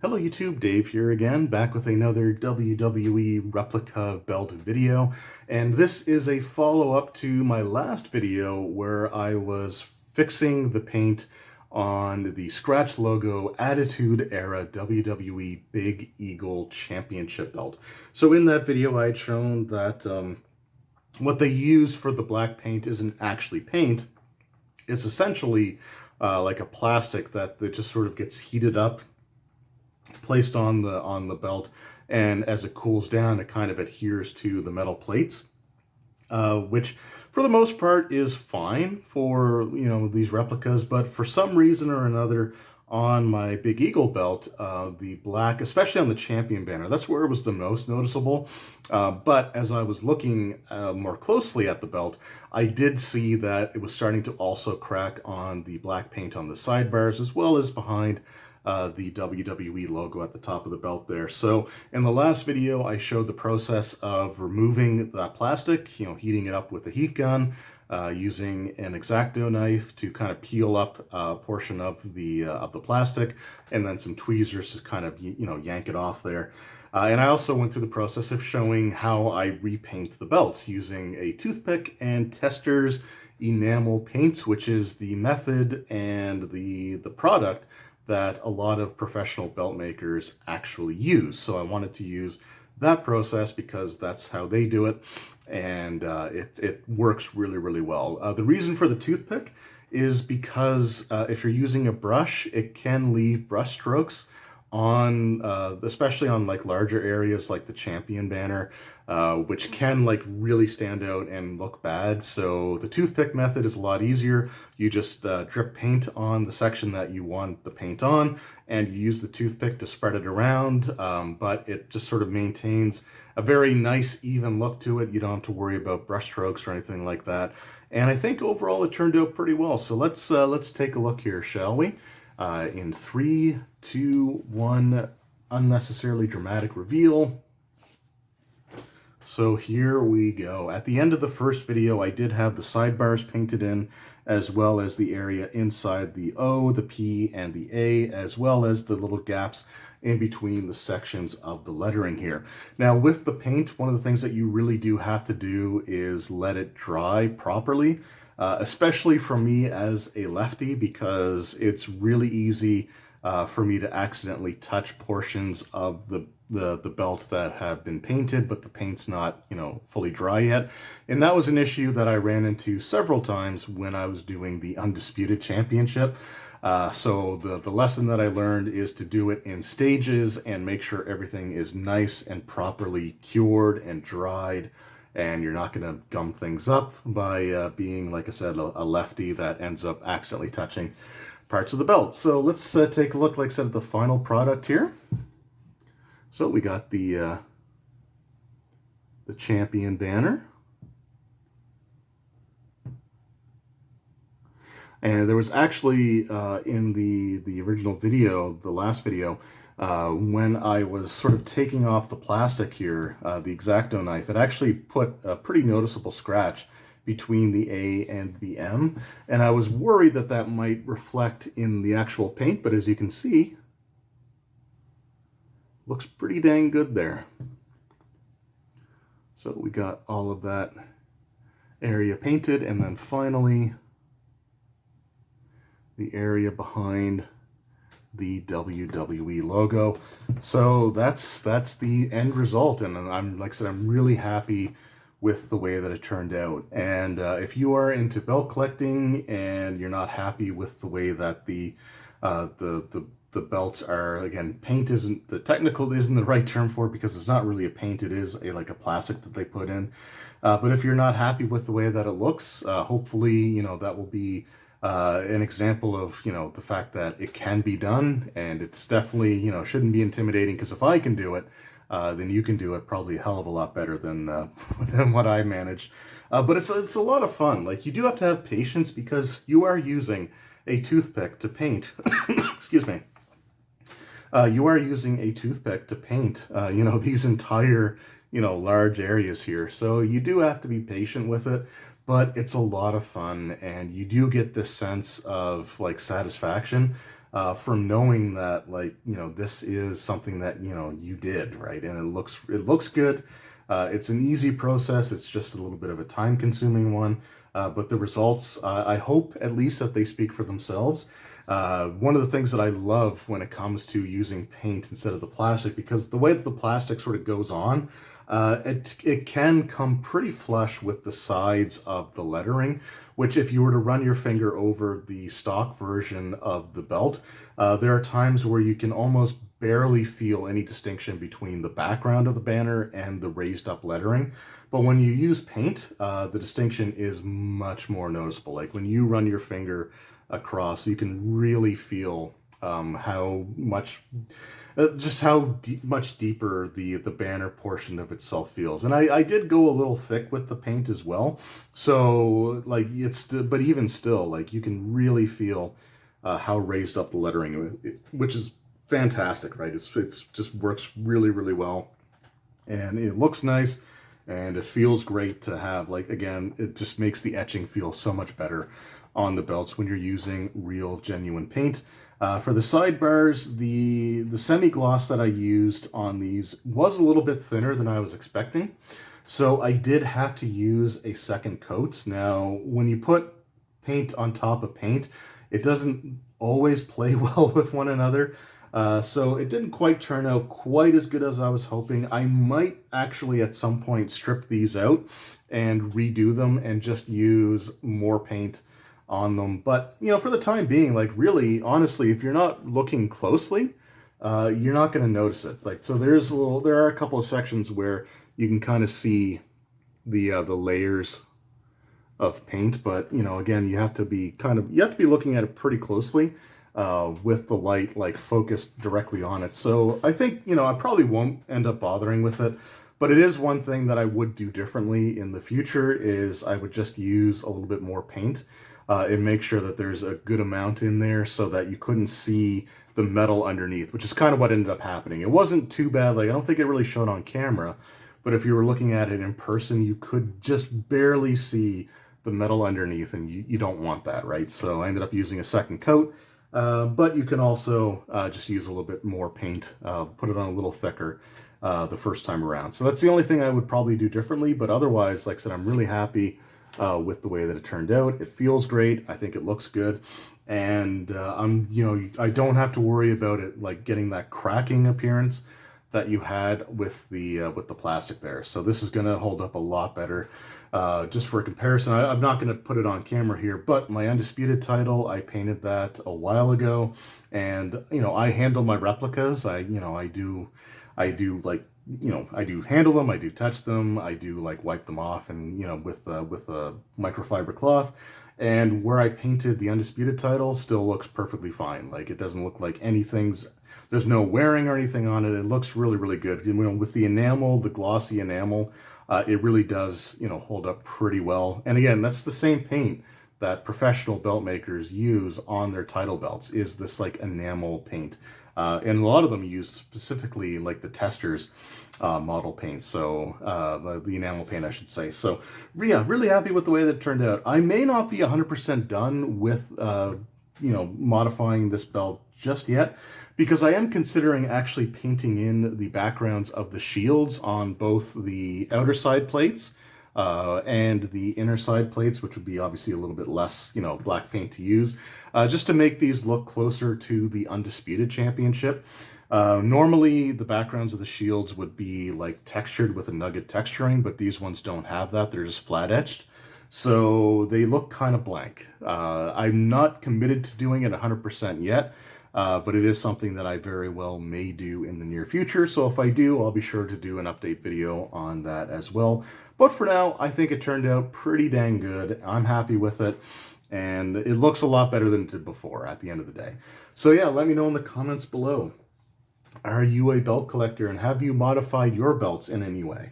Hello YouTube, Dave here again, back with another WWE Replica belt video. And this is a follow-up to my last video where I was fixing the paint on the Scratch Logo Attitude Era WWE Big Eagle Championship belt. So in that video I had shown that what they use for the black paint isn't actually paint. It's essentially like a plastic that just sort of gets heated up, placed on the belt, and as it cools down it kind of adheres to the metal plates, which for the most part is fine for these replicas. But for some reason or another on my Big Eagle belt, the black, especially on the champion banner, that's where it was the most noticeable. But as I was looking more closely at the belt, I did see that it was starting to also crack on the black paint on the sidebars, as well as behind the WWE logo at the top of the belt there. So in the last video, I showed the process of removing that plastic, heating it up with a heat gun, using an X-Acto knife to kind of peel up a portion of the plastic, and then some tweezers to kind of yank it off there. And I also went through the process of showing how I repaint the belts using a toothpick and Testors enamel paints, which is the method and the product that a lot of professional belt makers actually use. So I wanted to use that process because that's how they do it, and it works really, really well. The reason for the toothpick is because if you're using a brush, it can leave brush strokes on, especially on like larger areas like the champion banner, which can like really stand out and look bad. So the toothpick method is a lot easier. You just drip paint on the section that you want the paint on, and you use the toothpick to spread it around, but it just sort of maintains a very nice even look to it. You don't have to worry about brush strokes or anything like that. And I think overall it turned out pretty well. So let's take a look here, shall we? In 3, 2, 1, unnecessarily dramatic reveal. So here we go. At the end of the first video, I did have the sidebars painted in, as well as the area inside the O, the P, and the A, as well as the little gaps in between the sections of the lettering here. Now with the paint, one of the things that you really do have to do is let it dry properly. Especially for me as a lefty, because it's really easy for me to accidentally touch portions of the belt that have been painted, but the paint's not, fully dry yet. And that was an issue that I ran into several times when I was doing the Undisputed Championship. So the lesson that I learned is to do it in stages and make sure everything is nice and properly cured and dried, and you're not going to gum things up by being, like I said, a lefty that ends up accidentally touching parts of the belt. So let's take a look, like I said, at the final product here. So we got the champion banner. And there was actually, in the original video, the last video, when I was sort of taking off the plastic here, the X-Acto knife, it actually put a pretty noticeable scratch between the A and the M. And I was worried that that might reflect in the actual paint, but as you can see, looks pretty dang good there. So we got all of that area painted, and then finally the area behind the WWE logo. So that's the end result, and I'm, like I said, I'm really happy with the way that it turned out. And if you are into belt collecting and you're not happy with the way that the belts are, again, paint isn't the right term for it, because it's not really a paint, it is like a plastic that they put in. But if you're not happy with the way that it looks, hopefully that will be an example of the fact that it can be done, and it's definitely shouldn't be intimidating, because if I can do it, then you can do it probably a hell of a lot better than what I managed. But it's a lot of fun. Like, you do have to have patience, because you are using a toothpick to paint. Excuse me. You are using a toothpick to paint these entire large areas here. So you do have to be patient with it. But it's a lot of fun, and you do get this sense of like satisfaction from knowing that, like, you know, this is something that, you know, you did, right? And it looks good. It's an easy process. It's just a little bit of a time-consuming one, but the results, I hope at least that they speak for themselves. One of the things that I love when it comes to using paint instead of the plastic, because the way that the plastic sort of goes on, it can come pretty flush with the sides of the lettering, which if you were to run your finger over the stock version of the belt, there are times where you can almost barely feel any distinction between the background of the banner and the raised up lettering. But when you use paint, the distinction is much more noticeable. Like when you run your finger across, you can really feel how much just how much deeper the banner portion of itself feels. And I did go a little thick with the paint as well, so like but even still, like you can really feel how raised up the lettering, which is fantastic, right? It's just works really, really well, and it looks nice, and it feels great to have. Like, again, it just makes the etching feel so much better on the belts when you're using real genuine paint. For the sidebars, the semi-gloss that I used on these was a little bit thinner than I was expecting, so I did have to use a second coat. Now, when you put paint on top of paint, it doesn't always play well with one another, so it didn't quite turn out quite as good as I was hoping. I might actually at some point strip these out and redo them and just use more paint on them. But, you know, for the time being, like, really, honestly, if you're not looking closely, you're not going to notice it. Like, so there are a couple of sections where you can kind of see the layers of paint, but, you know, again, you have to be looking at it pretty closely, with the light, like, focused directly on it. So I think, you know, I probably won't end up bothering with it. But it is one thing that I would do differently in the future, is I would just use a little bit more paint and make sure that there's a good amount in there so that you couldn't see the metal underneath, which is kind of what ended up happening. It wasn't too bad. Like, I don't think it really showed on camera, but if you were looking at it in person, you could just barely see the metal underneath, and you don't want that, right? So I ended up using a second coat, but you can also just use a little bit more paint, put it on a little thicker the first time around. So that's the only thing I would probably do differently, but otherwise, like I said, I'm really happy with the way that it turned out. It feels great. I think it looks good, and you know, I don't have to worry about it like getting that cracking appearance that you had with the plastic there. So this is going to hold up a lot better. Just for a comparison, I'm not going to put it on camera here, but my Undisputed title, I painted that a while ago, and, you know, I handle my replicas. I do like, you know, I do handle them, I do touch them, I do like wipe them off, and, you know, with a microfiber cloth. And where I painted the Undisputed title still looks perfectly fine. Like, it doesn't look like there's no wearing or anything on it. It looks really, really good. You know, with the enamel, the glossy enamel, it really does, you know, hold up pretty well. And again, that's the same paint that professional belt makers use on their title belts, is this like enamel paint. And a lot of them use specifically like the Testers model paint, so the enamel paint, I should say. So yeah, really happy with the way that it turned out. I may not be 100% done with you know, modifying this belt just yet, because I am considering actually painting in the backgrounds of the shields on both the outer side plates and the inner side plates, which would be obviously a little bit less, you know, black paint to use, just to make these look closer to the Undisputed Championship. Normally, the backgrounds of the shields would be like textured with a nugget texturing, but these ones don't have that. They're just flat etched, so they look kind of blank. I'm not committed to doing it 100% yet, but it is something that I very well may do in the near future. So if I do, I'll be sure to do an update video on that as well. But for now, I think it turned out pretty dang good. I'm happy with it, and it looks a lot better than it did before at the end of the day. So yeah, let me know in the comments below. Are you a belt collector, and have you modified your belts in any way?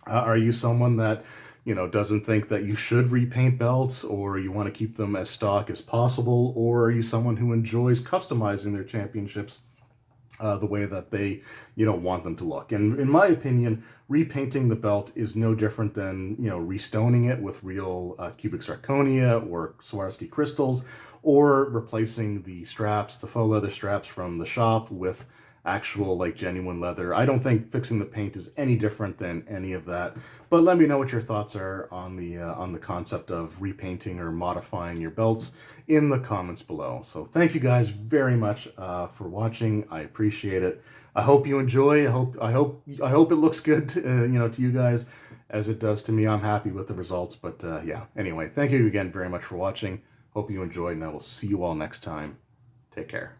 Are you someone that, you know, doesn't think that you should repaint belts, or you want to keep them as stock as possible? Or are you someone who enjoys customizing their championships the way that they, want them to look. And in my opinion, repainting the belt is no different than, restoning it with real cubic zirconia or Swarovski crystals, or replacing the straps, the faux leather straps from the shop, with actual like genuine leather. I don't think fixing the paint is any different than any of that. But let me know what your thoughts are on the concept of repainting or modifying your belts in the comments below. So thank you guys very much for watching. I appreciate it. I hope you enjoy. I hope it looks good to, to you guys as it does to me. I'm happy with the results. But yeah, anyway, thank you again very much for watching. Hope you enjoyed, and I will see you all next time. Take care.